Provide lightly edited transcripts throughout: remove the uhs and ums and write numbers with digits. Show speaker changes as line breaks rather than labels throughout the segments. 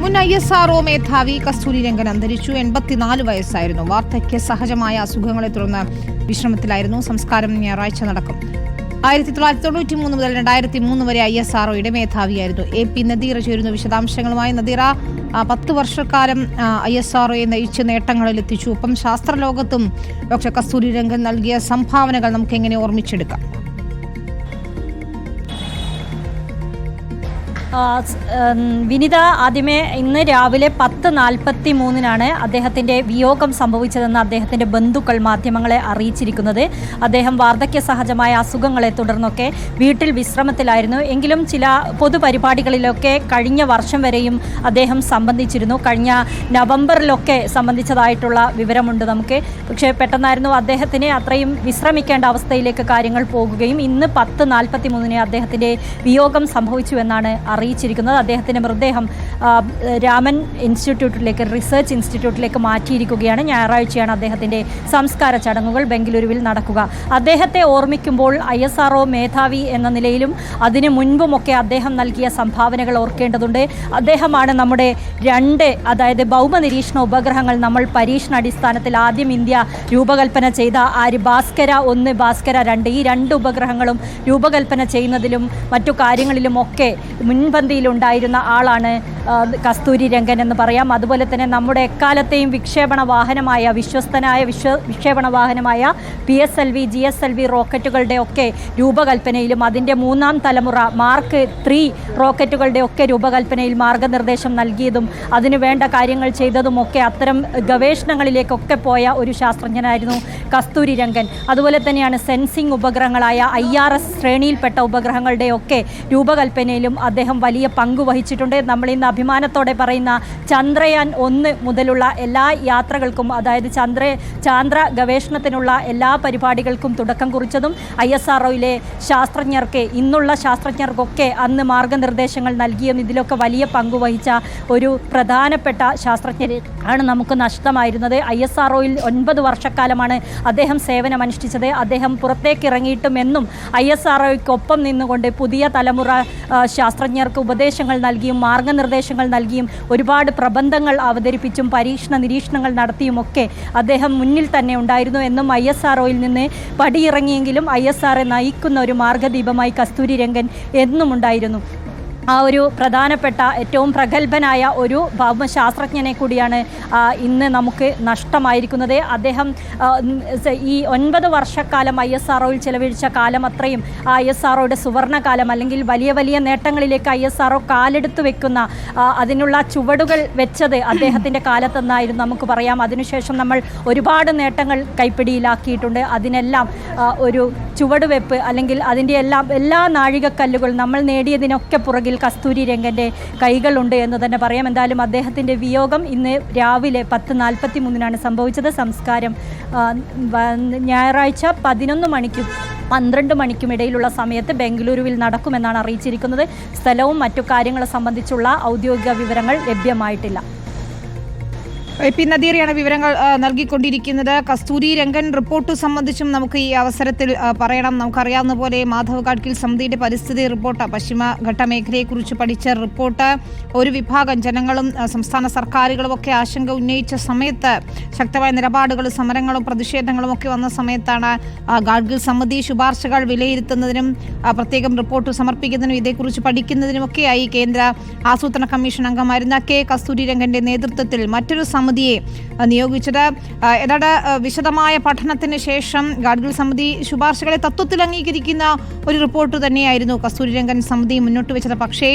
മുൻ ISRO മേധാവി കസ്തൂരി രംഗൻ അന്തരിച്ചു. 84 വയസ്സായിരുന്നു. വാർദ്ധക്യ സഹജമായ അസുഖങ്ങളെ തുടർന്ന് വിശ്രമത്തിലായിരുന്നു. സംസ്കാരം ഞായറാഴ്ച നടക്കും. 1993 മുതൽ 2003 വരെ ISROയുടെ മേധാവിയായിരുന്നു. AP നദീറ ചേരുന്ന വിശദാംശങ്ങളുമായി. നദീറ, 10 വർഷക്കാലം ISROയെ നയിച്ച് നേട്ടങ്ങളിലെത്തിച്ചു. ഒപ്പം ശാസ്ത്രലോകത്തും ഡോക്ടർ കസ്തൂരി രംഗൻ നൽകിയ സംഭാവനകൾ നമുക്ക് എങ്ങനെ ഓർമ്മിച്ചെടുക്കാം?
വിനിത, ആദ്യമേ ഇന്ന് രാവിലെ 10:43 അദ്ദേഹത്തിൻ്റെ വിയോഗം സംഭവിച്ചതെന്ന് അദ്ദേഹത്തിൻ്റെ ബന്ധുക്കൾ മാധ്യമങ്ങളെ അറിയിച്ചിരിക്കുന്നത്. അദ്ദേഹം വാർദ്ധക്യ സഹജമായ അസുഖങ്ങളെ തുടർന്നൊക്കെ വീട്ടിൽ വിശ്രമത്തിലായിരുന്നു. എങ്കിലും ചില പൊതുപരിപാടികളിലൊക്കെ കഴിഞ്ഞ വർഷം വരെയും അദ്ദേഹം സംബന്ധിച്ചിരുന്നു. കഴിഞ്ഞ നവംബറിലൊക്കെ സംബന്ധിച്ചതായിട്ടുള്ള വിവരമുണ്ട് നമുക്ക്. പക്ഷേ പെട്ടെന്നായിരുന്നു അദ്ദേഹത്തിന് അത്രയും വിശ്രമിക്കേണ്ട അവസ്ഥയിലേക്ക് കാര്യങ്ങൾ പോകുകയും ഇന്ന് 10:43 അദ്ദേഹത്തിൻ്റെ വിയോഗം സംഭവിച്ചു എന്നാണ് അറിയിച്ചിരിക്കുന്നത്. അദ്ദേഹത്തിൻ്റെ മൃതദേഹം രാമൻ ഇൻസ്റ്റിറ്റ്യൂട്ടിലേക്ക്, റിസർച്ച് ഇൻസ്റ്റിറ്റ്യൂട്ടിലേക്ക് മാറ്റിയിരിക്കുകയാണ്. ഞായറാഴ്ചയാണ് അദ്ദേഹത്തിൻ്റെ സംസ്കാര ചടങ്ങുകൾ ബംഗളൂരുവിൽ നടക്കുക. അദ്ദേഹത്തെ ഓർമ്മിക്കുമ്പോൾ ISRO മേധാവി എന്ന നിലയിലും അതിനു മുൻപുമൊക്കെ അദ്ദേഹം നൽകിയ സംഭാവനകൾ ഓർക്കേണ്ടതുണ്ട്. അദ്ദേഹമാണ് നമ്മുടെ 2 അതായത് ഭൗമനിരീക്ഷണ ഉപഗ്രഹങ്ങൾ നമ്മൾ പരീക്ഷണാടിസ്ഥാനത്തിൽ ആദ്യം ഇന്ത്യ രൂപകൽപ്പന ചെയ്ത ഭാസ്കര 1, ഭാസ്കര 2 ഈ 2 ഉപഗ്രഹങ്ങളും രൂപകൽപ്പന ചെയ്യുന്നതിലും മറ്റു കാര്യങ്ങളിലുമൊക്കെ മുൻപന്തിയിലുണ്ടായിരുന്ന ആളാണ് കസ്തൂരി രംഗൻ എന്ന് പറയാം. അതുപോലെ തന്നെ നമ്മുടെ എക്കാലത്തെയും വിക്ഷേപണ വാഹനമായ വിശ്വസ്തനായ വിക്ഷേപണ വാഹനമായ PSLV, GSLV റോക്കറ്റുകളുടെ ഒക്കെ രൂപകൽപ്പനയിലും അതിൻ്റെ 3ാം തലമുറ മാർക്ക് 3 റോക്കറ്റുകളുടെ ഒക്കെ രൂപകൽപ്പനയിൽ മാർഗനിർദ്ദേശം നൽകിയതും അതിനു വേണ്ട കാര്യങ്ങൾ ചെയ്തതുമൊക്കെ അത്തരം ഗവേഷണങ്ങളിലേക്കൊക്കെ പോയ ഒരു ശാസ്ത്രജ്ഞനായിരുന്നു കസ്തൂരി രംഗൻ. അതുപോലെ തന്നെയാണ് സെൻസിംഗ് ഉപഗ്രഹങ്ങളായ IRS ശ്രേണിയിൽപ്പെട്ട ഉപഗ്രഹങ്ങളുടെയൊക്കെ രൂപകൽപ്പനയിലും അദ്ദേഹം വലിയ പങ്ക് വഹിച്ചിട്ടുണ്ട്. നമ്മൾ ഇന്ന് അഭിമാനത്തോടെ പറയുന്ന ചന്ദ്രയാൻ 1 മുതലുള്ള എല്ലാ യാത്രകൾക്കും, അതായത് ചാന്ദ്ര ഗവേഷണത്തിനുള്ള എല്ലാ പരിപാടികൾക്കും തുടക്കം കുറിച്ചതും ISROയിലെ ശാസ്ത്രജ്ഞർക്ക്, ഇന്നുള്ള ശാസ്ത്രജ്ഞർക്കൊക്കെ അന്ന് മാർഗനിർദ്ദേശങ്ങൾ നൽകിയും ഇതിലൊക്കെ വലിയ പങ്ക് വഹിച്ച ഒരു പ്രധാനപ്പെട്ട ശാസ്ത്രജ്ഞരെ ആണ് നമുക്ക് നഷ്ടമായിരുന്നത്. ISROയിൽ 9 വർഷക്കാലമാണ് അദ്ദേഹം സേവനമനുഷ്ഠിച്ചത്. അദ്ദേഹം പുറത്തേക്ക് ഇറങ്ങിയിട്ടും എന്നും ISROയ്ക്കൊപ്പം നിന്നുകൊണ്ട് പുതിയ തലമുറ ശാസ്ത്രജ്ഞർക്ക് ഉപദേശങ്ങൾ നൽകിയും മാർഗനിർദ്ദേശങ്ങൾ നൽകിയും ഒരുപാട് പ്രബന്ധങ്ങൾ അവതരിപ്പിച്ചും പരീക്ഷണ നിരീക്ഷണങ്ങൾ നടത്തിയുമൊക്കെ അദ്ദേഹം മുന്നിൽ തന്നെ ഉണ്ടായിരുന്നു. എന്നും ISROയിൽ നിന്ന് പടിയിറങ്ങിയെങ്കിലും ISRO നയിക്കുന്ന ഒരു മാർഗദീപമായി കസ്തൂരി രംഗൻ എന്നും ഉണ്ടായിരുന്നു. ആ ഒരു പ്രധാനപ്പെട്ട ഏറ്റവും പ്രഗത്ഭനായ ഒരു ഭൗമശാസ്ത്രജ്ഞനെ കൂടിയാണ് ഇന്ന് നമുക്ക് നഷ്ടമായിരിക്കുന്നത്. അദ്ദേഹം ഈ 9 വർഷക്കാലം ISROയിൽ ചെലവഴിച്ച കാലം അത്രയും ISROയുടെ സുവർണകാലം, അല്ലെങ്കിൽ വലിയ വലിയ നേട്ടങ്ങളിലേക്ക് ISRO കാലെടുത്ത് വെക്കുന്ന അതിനുള്ള ചുവടുകൾ വെച്ചത് അദ്ദേഹത്തിൻ്റെ കാലത്തെന്നായിരുന്നു നമുക്ക് പറയാം. അതിനുശേഷം നമ്മൾ ഒരുപാട് നേട്ടങ്ങൾ കൈപ്പിടിയിലാക്കിയിട്ടുണ്ട്. അതിനെല്ലാം ഒരു ചുവടുവെപ്പ്, അല്ലെങ്കിൽ അതിൻ്റെ എല്ലാ നാഴികക്കല്ലുകൾ നമ്മൾ നേടിയതിനൊക്കെ പുറകിൽ കസ്തൂരി രംഗൻ്റെ കൈകളുണ്ട് എന്ന് തന്നെ പറയാം. എന്തായാലും അദ്ദേഹത്തിൻ്റെ വിയോഗം ഇന്ന് രാവിലെ 10:43 സംഭവിച്ചത്. സംസ്കാരം ഞായറാഴ്ച 11 മണിക്കും 12 മണിക്കും ഇടയിലുള്ള സമയത്ത് ബംഗളൂരുവിൽ നടക്കുമെന്നാണ് അറിയിച്ചിരിക്കുന്നത്. സ്ഥലവും മറ്റു കാര്യങ്ങളെ സംബന്ധിച്ചുള്ള ഔദ്യോഗിക വിവരങ്ങൾ ലഭ്യമായിട്ടില്ല.
AP നദീറയാണ് വിവരങ്ങൾ നൽകിക്കൊണ്ടിരിക്കുന്നത്. കസ്തൂരി രംഗൻ റിപ്പോർട്ട് സംബന്ധിച്ചും നമുക്ക് ഈ അവസരത്തിൽ പറയണം. നമുക്കറിയാവുന്ന പോലെ മാധവ് ഗാഡ്ഗിൽ സമിതിയുടെ പരിസ്ഥിതി റിപ്പോർട്ട്, പശ്ചിമഘട്ട മേഖലയെക്കുറിച്ച് പഠിച്ച റിപ്പോർട്ട് ഒരു വിഭാഗം ജനങ്ങളും സംസ്ഥാന സർക്കാരുകളും ഒക്കെ ആശങ്ക ഉന്നയിച്ച സമയത്ത് ശക്തമായ നിലപാടുകളും സമരങ്ങളും പ്രതിഷേധങ്ങളും ഒക്കെ വന്ന സമയത്താണ് ഗാഡ്ഗിൽ സമിതി ശുപാർശകൾ വിലയിരുത്തുന്നതിനും പ്രത്യേകം റിപ്പോർട്ട് സമർപ്പിക്കുന്നതിനും ഇതേക്കുറിച്ച് പഠിക്കുന്നതിനുമൊക്കെയായി കേന്ദ്ര ആസൂത്രണ കമ്മീഷൻ അംഗമായിരുന്ന K. കസ്തൂരി രംഗൻ്റെ നേതൃത്വത്തിൽ മറ്റൊരു സമിതിയെ നിയോഗിച്ചത്. ഏതാണ്ട് വിശദമായ പഠനത്തിന് ശേഷം ഗാഡ്ഗിൽ സമിതി ശുപാർശകളെ തത്വത്തിൽ അംഗീകരിക്കുന്ന ഒരു റിപ്പോർട്ട് തന്നെയായിരുന്നു കസ്തൂരി രംഗൻ സമിതി മുന്നോട്ട് വെച്ചത്. പക്ഷേ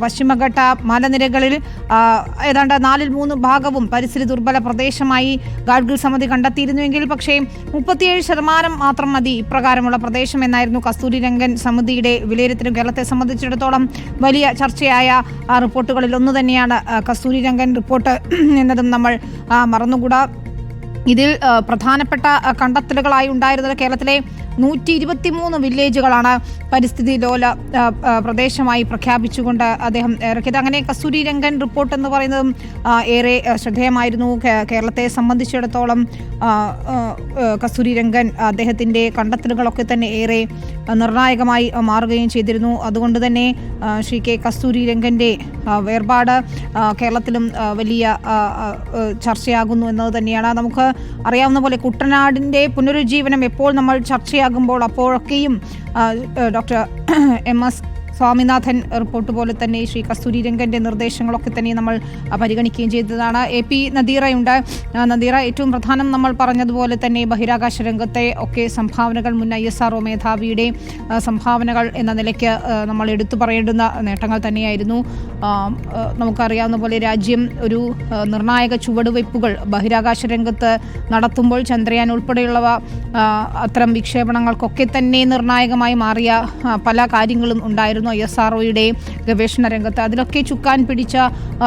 പശ്ചിമഘട്ട മലനിരകളിൽ ഏതാണ്ട് 4/3 ഭാഗവും പരിസ്ഥിതി ദുർബല പ്രദേശമായി ഗാഡ്ഗിൽ സമിതി കണ്ടെത്തിയിരുന്നുവെങ്കിൽ പക്ഷേ 37% മാത്രം മതി ഇപ്രകാരമുള്ള പ്രദേശം എന്നായിരുന്നു കസ്തൂരി രംഗൻ സമിതിയുടെ വിലയിരുത്തലും. കേരളത്തെ സംബന്ധിച്ചിടത്തോളം വലിയ ചർച്ചയായ റിപ്പോർട്ടുകളിൽ ഒന്ന് തന്നെയാണ് കസ്തൂരി രംഗൻ റിപ്പോർട്ട് എന്നതും നമ്മൾ മറന്നുകൂടാ. ഇതിൽ പ്രധാനപ്പെട്ട കണ്ടെത്തലുകളായി ഉണ്ടായിരുന്നത് കേരളത്തിലെ 123 വില്ലേജുകളാണ്. പരിസ്ഥിതി ലോല പ്രദേശമായി പ്രഖ്യാപിച്ചുകൊണ്ട് അദ്ദേഹം ഇറക്കിയത്. അങ്ങനെ കസ്തൂരി രംഗൻ റിപ്പോർട്ട് എന്ന് പറയുന്നതും ഏറെ ശ്രദ്ധേയമായിരുന്നു. കേരളത്തെ സംബന്ധിച്ചിടത്തോളം കസ്തൂരി രംഗൻ അദ്ദേഹത്തിൻ്റെ കണ്ടെത്തലുകളൊക്കെ തന്നെ ഏറെ നിർണായകമായി മാറുകയും ചെയ്തിരുന്നു. അതുകൊണ്ട് തന്നെ ശ്രീ കെ കസ്തൂരി രംഗൻ്റെ വേർപാട് കേരളത്തിലും വലിയ ചർച്ചയാകുന്നു എന്നത് തന്നെയാണ്. നമുക്ക് അറിയാവുന്ന പോലെ കുട്ടനാടിൻ്റെ പുനരുജ്ജീവനം എപ്പോൾ നമ്മൾ ചർച്ചയാകുമ്പോൾ അപ്പോഴൊക്കെയും ഡോക്ടർ MS സ്വാമിനാഥൻ റിപ്പോർട്ട് പോലെ തന്നെ ശ്രീ കസ്തൂരി രംഗൻ്റെ നിർദ്ദേശങ്ങളൊക്കെ തന്നെ നമ്മൾ പരിഗണിക്കുകയും ചെയ്തതാണ്. AP നദീറയുണ്ട്. നദീറ, ഏറ്റവും പ്രധാനം നമ്മൾ പറഞ്ഞതുപോലെ തന്നെ ബഹിരാകാശ രംഗത്തെ ഒക്കെ സംഭാവനകൾ, മുൻ ISRO മേധാവിയുടെ സംഭാവനകൾ എന്ന നിലയ്ക്ക് നമ്മൾ എടുത്തു പറയേണ്ടുന്ന നേട്ടങ്ങൾ തന്നെയായിരുന്നു. നമുക്കറിയാവുന്ന പോലെ രാജ്യം ഒരു നിർണായക ചുവടുവയ്പ്പുകൾ ബഹിരാകാശ രംഗത്ത് നടത്തുമ്പോൾ ചന്ദ്രയാൻ ഉൾപ്പെടെയുള്ളവ അത്തരം വിക്ഷേപണങ്ങൾക്കൊക്കെ തന്നെ നിർണായകമായി മാറിയ പല കാര്യങ്ങളും ഉണ്ടായിരുന്നു ISROയുടെ ഗവേഷണ രംഗത്ത്. അതിലൊക്കെ ചുക്കാൻ പിടിച്ച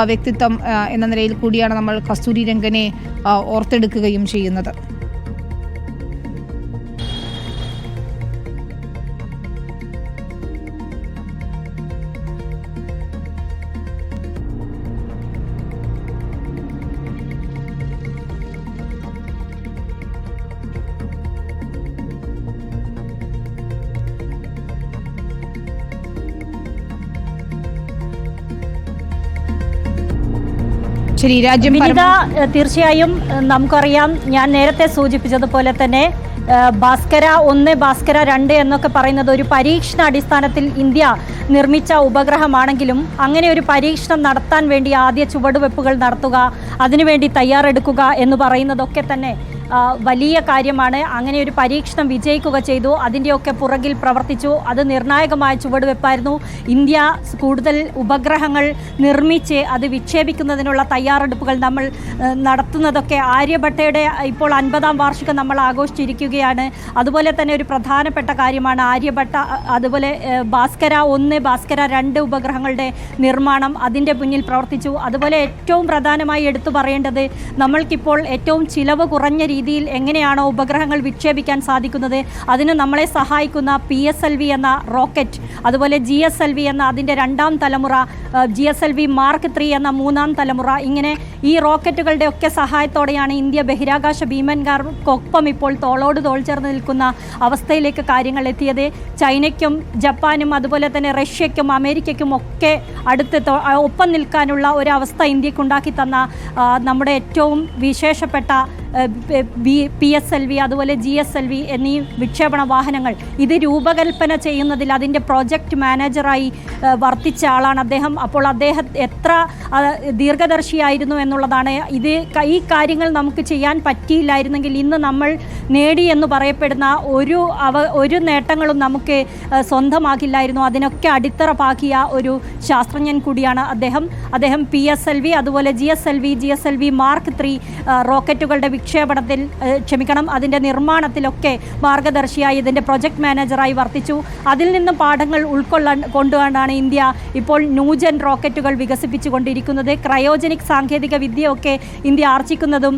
വ്യക്തിത്വം എന്ന നിലയിൽ കൂടിയാണ് നമ്മൾ കസ്തൂരി രംഗനെ ഓർത്തെടുക്കുകയും ചെയ്യുന്നത്. ശരി, രാജ്യം
തീർച്ചയായും നമുക്കറിയാം, ഞാൻ നേരത്തെ സൂചിപ്പിച്ചതുപോലെ തന്നെ ഭാസ്കര 1, ഭാസ്കര 2 എന്നൊക്കെ പറയുന്നത് ഒരു പരീക്ഷണ അടിസ്ഥാനത്തിൽ ഇന്ത്യ നിർമ്മിച്ച ഉപഗ്രഹമാണെങ്കിലും അങ്ങനെ ഒരു പരീക്ഷണം നടത്താൻ വേണ്ടി ആദ്യ ചുവടുവെപ്പുകൾ നടത്തുക, അതിനുവേണ്ടി തയ്യാറെടുക്കുക എന്ന് പറയുന്നതൊക്കെ തന്നെ വലിയ കാര്യമാണ്. അങ്ങനെ ഒരു പരീക്ഷണം വിജയിക്കുക ചെയ്തു, അതിൻ്റെയൊക്കെ പുറകിൽ പ്രവർത്തിച്ചു. അത് നിർണായകമായ ചുവടുവെപ്പായിരുന്നു. ഇന്ത്യ കൂടുതൽ ഉപഗ്രഹങ്ങൾ നിർമ്മിച്ച് അത് വിക്ഷേപിക്കുന്നതിനുള്ള തയ്യാറെടുപ്പുകൾ നമ്മൾ നടത്തുന്നതൊക്കെ ആര്യഭട്ടയുടെ ഇപ്പോൾ 50ാം വാർഷികം നമ്മൾ ആഘോഷിച്ചിരിക്കുകയാണ്. അതുപോലെ തന്നെ ഒരു പ്രധാനപ്പെട്ട കാര്യമാണ് ആര്യഭട്ട, അതുപോലെ ഭാസ്കര 1, ഭാസ്കര 2 ഉപഗ്രഹങ്ങളുടെ നിർമ്മാണം, അതിൻ്റെ പിന്നിൽ പ്രവർത്തിച്ചു. അതുപോലെ ഏറ്റവും പ്രധാനമായി എടുത്തു പറയേണ്ടത്, നമ്മൾക്കിപ്പോൾ ഏറ്റവും ചിലവ് കുറഞ്ഞ രീതിയിൽ എങ്ങനെയാണോ ഉപഗ്രഹങ്ങൾ വിക്ഷേപിക്കാൻ സാധിക്കുന്നത്, അതിന് നമ്മളെ സഹായിക്കുന്ന PSLV എന്ന റോക്കറ്റ്, അതുപോലെ GSLV എന്ന അതിൻ്റെ 2ാം തലമുറ, GSLV Mark 3 എന്ന 3ാം തലമുറ, ഇങ്ങനെ ഈ റോക്കറ്റുകളുടെ ഒക്കെ സഹായത്തോടെയാണ് ഇന്ത്യ ബഹിരാകാശ ഭീമന്മാർക്കൊപ്പം ഇപ്പോൾ തോളോട് തോൾ ചേർന്ന് നിൽക്കുന്ന അവസ്ഥയിലേക്ക് കാര്യങ്ങൾ എത്തിയത്. ചൈനയ്ക്കും ജപ്പാനും അതുപോലെ തന്നെ റഷ്യയ്ക്കും അമേരിക്കയ്ക്കും ഒക്കെ അടുത്ത് ഒപ്പം നിൽക്കാനുള്ള ഒരവസ്ഥ ഇന്ത്യക്കുണ്ടാക്കി തന്ന നമ്മുടെ ഏറ്റവും വിശേഷപ്പെട്ട PSLV അതുപോലെ GSLV എന്നീ വിക്ഷേപണ വാഹനങ്ങൾ ഇത് രൂപകൽപ്പന ചെയ്യുന്നതിൽ അതിൻ്റെ പ്രോജക്റ്റ് മാനേജറായി വർത്തിച്ച ആളാണ് അദ്ദേഹം. അപ്പോൾ അദ്ദേഹം എത്ര ദീർഘദർശിയായിരുന്നു എന്നുള്ളതാണ്. ഈ കാര്യങ്ങൾ നമുക്ക് ചെയ്യാൻ പറ്റിയില്ലായിരുന്നെങ്കിൽ ഇന്ന് നമ്മൾ നേടി എന്ന് പറയപ്പെടുന്ന ഒരു നേട്ടങ്ങളും നമുക്ക് സ്വന്തമാക്കില്ലായിരുന്നു. അതിനൊക്കെ അടിത്തറ പാകിയ ഒരു ശാസ്ത്രജ്ഞൻ കൂടിയാണ് അദ്ദേഹം. PSLV അതുപോലെ GSLV Mark 3 റോക്കറ്റുകളുടെ വിക്ഷേപണത്തിൽ അതിൻ്റെ നിർമ്മാണത്തിലൊക്കെ മാർഗദർശിയായി ഇതിൻ്റെ പ്രൊജക്ട് മാനേജറായി വർത്തിച്ചു. അതിൽ നിന്ന് പാഠങ്ങൾ കൊണ്ടുകൊണ്ടാണ് ഇന്ത്യ ഇപ്പോൾ ന്യൂജൻ റോക്കറ്റുകൾ വികസിപ്പിച്ചുകൊണ്ടിരിക്കുന്നത്. ക്രയോജനിക് സാങ്കേതിക വിദ്യയൊക്കെ ഇന്ത്യ ആർജിക്കുന്നതും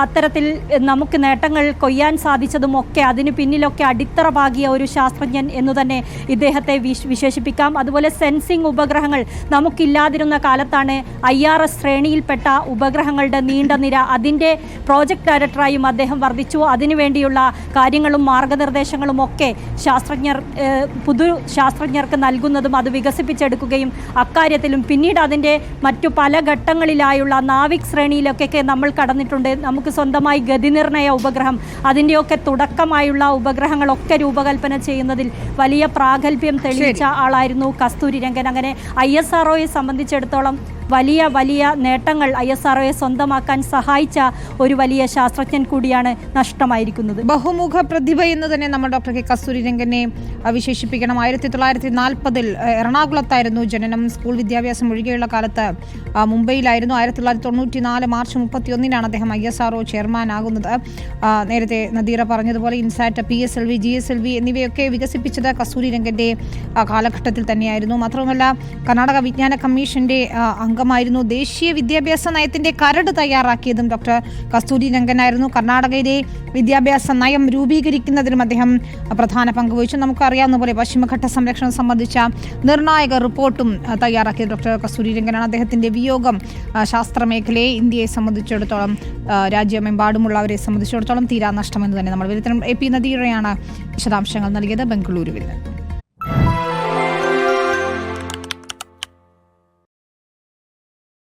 അത്തരത്തിൽ നമുക്ക് നേട്ടങ്ങൾ കൊയ്യാൻ സാധിച്ചതും ഒക്കെ അതിന് പിന്നിലൊക്കെ അടിത്തറ പാകിയ ഒരു ശാസ്ത്രജ്ഞൻ എന്നു തന്നെ ഇദ്ദേഹത്തെ വിശേഷിപ്പിക്കാം. അതുപോലെ സെൻസിംഗ് ഉപഗ്രഹങ്ങൾ നമുക്കില്ലാതിരുന്ന കാലത്താണ് IRS ശ്രേണിയിൽപ്പെട്ട ഉപഗ്രഹങ്ങളുടെ നീണ്ട നിര, അതിൻ്റെ പ്രോജക്റ്റ് ഡയറക്ടറായും അദ്ദേഹം വർദ്ധിച്ചു. അതിനുവേണ്ടിയുള്ള കാര്യങ്ങളും മാർഗനിർദ്ദേശങ്ങളും ഒക്കെ ശാസ്ത്രജ്ഞർക്ക് നൽകുന്നതും അത് വികസിപ്പിച്ചെടുക്കുകയും അക്കാര്യത്തിലും പിന്നീട് അതിൻ്റെ മറ്റു പല ഘട്ടങ്ങളിലായുള്ള നാവിക് ശ്രേണിയിലൊക്കെ നമ്മൾ കടന്നിട്ടുണ്ട്. നമുക്ക് സ്വന്തമായി ഗതിനിർണയ ഉപഗ്രഹം, അതിൻ്റെയൊക്കെ തുടക്കമായുള്ള ഉപഗ്രഹങ്ങളൊക്കെ രൂപകൽപ്പന ചെയ്യുന്നതിൽ വലിയ പ്രാഗൽഭ്യം തെളിയിച്ച ആളായിരുന്നു കസ്തൂരി രംഗൻ. അങ്ങനെ ISROയെ സംബന്ധിച്ചിടത്തോളം വലിയ നേട്ടങ്ങൾ ISROയെ സ്വന്തമാക്കാൻ സഹായിച്ച ഒരു വലിയ ശാസ്ത്രജ്ഞൻ കൂടിയാണ് നഷ്ടമായിരിക്കുന്നത്.
ബഹുമുഖ പ്രതിഭ എന്ന് തന്നെ നമ്മൾ ഡോക്ടർ കെ കസ്തൂരി രംഗനെ വിശേഷിപ്പിക്കണം. 1940 എറണാകുളത്തായിരുന്നു ജനനം. സ്കൂൾ വിദ്യാഭ്യാസം ഒഴികെയുള്ള കാലത്ത് മുംബൈയിലായിരുന്നു. 1994 മാർച്ച് 31 അദ്ദേഹം ISRO ചെയർമാൻ ആകുന്നത്. നേരത്തെ നദീറ പറഞ്ഞതുപോലെ ഇൻസാറ്റ്, PSLV, GSLV എന്നിവയൊക്കെ വികസിപ്പിച്ചത് കസ്തൂരി രംഗൻ്റെ കാലഘട്ടത്തിൽ തന്നെയായിരുന്നു. മാത്രവുമല്ല കർണാടക വിജ്ഞാന കമ്മീഷൻ്റെ അംഗമായിരുന്നു. ദേശീയ വിദ്യാഭ്യാസ നയത്തിന്റെ കരട് തയ്യാറാക്കിയതും ഡോക്ടർ കസ്തൂരി രംഗനായിരുന്നു. കർണാടകയിലെ വിദ്യാഭ്യാസ നയം രൂപീകരിക്കുന്നതിനും അദ്ദേഹം പ്രധാന പങ്ക് വഹിച്ചു. നമുക്കറിയാവുന്ന പോലെ പശ്ചിമഘട്ട സംരക്ഷണം സംബന്ധിച്ച നിർണായക റിപ്പോർട്ടും തയ്യാറാക്കിയത് ഡോക്ടർ കസ്തൂരി രംഗനാണ്. അദ്ദേഹത്തിന്റെ വിയോഗം ശാസ്ത്രമേഖലയെ, ഇന്ത്യയെ സംബന്ധിച്ചിടത്തോളം, രാജ്യമെമ്പാടുമുള്ളവരെ സംബന്ധിച്ചിടത്തോളം തീരാ നഷ്ടമെന്ന് തന്നെ നമ്മൾ വിലയിരുത്തണം. AP നദീറയാണ് വിശദാംശങ്ങൾ നൽകിയത് ബംഗളൂരുവിൽ.